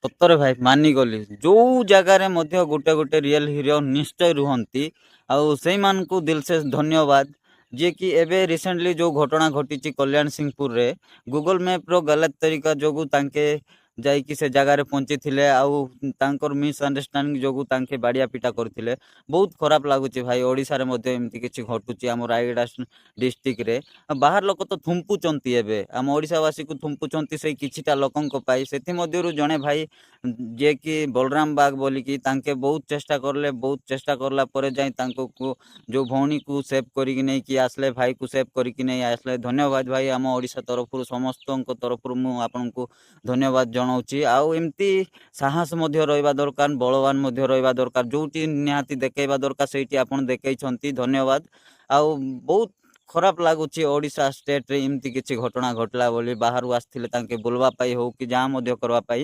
ସତରେ ଭାଇ ମାନିଗଲି। ଯୋଉ ଜାଗାରେ ମଧ୍ୟ ଗୋଟେ ଗୋଟେ ରିଅଲ୍ ହିରୋ ନିଶ୍ଚୟ ରୁହନ୍ତି। ଆଉ ସେଇମାନଙ୍କୁ ଦିଲସେସ୍ ଧନ୍ୟବାଦ। ଯିଏକି ଏବେ ରିସେଣ୍ଟଲି ଯୋଉ ଘଟଣା ଘଟିଛି କଲ୍ୟାଣ ସିଂହପୁରରେ, ଗୁଗଲ୍ ମ୍ୟାପ୍‌ର ଗଲତ ତରିକା ଯୋଗୁଁ ତାଙ୍କେ ଯାଇକି ସେ ଜାଗାରେ ପହଞ୍ଚିଥିଲେ। ଆଉ ତାଙ୍କର ମିସ୍‌ଅଣ୍ଡରଷ୍ଟାଣ୍ଡିଂ ଯୋଗୁଁ ତାଙ୍କେ ବାଡ଼ିଆ ପିଟା କରିଥିଲେ। ବହୁତ ଖରାପ ଲାଗୁଛି ଭାଇ, ଓଡ଼ିଶାରେ ମଧ୍ୟ ଏମିତି କିଛି ଘଟୁଛି ଆମ ରାୟଗଡ଼ା ଡିଷ୍ଟ୍ରିକ୍ଟରେ। ବାହାର ଲୋକ ତ ଥୁମ୍ପୁଛନ୍ତି ଏବେ, ଆମ ଓଡ଼ିଶାବାସୀକୁ ଥୁମ୍ପୁଛନ୍ତି ସେଇ କିଛିଟା ଲୋକଙ୍କ ପାଇଁ। ସେଥିମଧ୍ୟରୁ ଜଣେ ଭାଇ ଯିଏକି ବଳରାମ ବାଗ ବୋଲିକି, ତାଙ୍କେ ବହୁତ ଚେଷ୍ଟା କଲେ, ବହୁତ ଚେଷ୍ଟା କଲା ପରେ ଯାଇ ତାଙ୍କୁ ଯୋଉ ଭଉଣୀକୁ ସେଭ୍ କରିକି ନେଇକି ଆସିଲେ, ଭାଇକୁ ସେଭ୍ କରିକି ନେଇ ଆସିଲେ। ଧନ୍ୟବାଦ ଭାଇ, ଆମ ଓଡ଼ିଶା ତରଫରୁ ସମସ୍ତଙ୍କ ତରଫରୁ ମୁଁ ଆପଣଙ୍କୁ ଧନ୍ୟବାଦ ଜଣାଉଛି। ଆଉ ଏମିତି ସାହସ ମଧ୍ୟ ରହିବା ଦରକାର, ବଳବାନ ମଧ୍ୟ ରହିବା ଦରକାର। ଯୋଉଠି ନିହାତି ଦେଖେଇବା ଦରକାର ସେଇଠି ଆପଣ ଦେଖେଇଛନ୍ତି, ଧନ୍ୟବାଦ। ଆଉ ବହୁତ ଖରାପ ଲାଗୁଛି ଓଡ଼ିଶା ଷ୍ଟେଟ୍‌ରେ ଏମିତି କିଛି ଘଟଣା ଘଟିଲା ବୋଲି। ବାହାରୁ ଆସିଥିଲେ ତାଙ୍କେ ବୁଲବା ପାଇଁ ହଉ କି ଯାହା ମଧ୍ୟ କରିବା ପାଇଁ,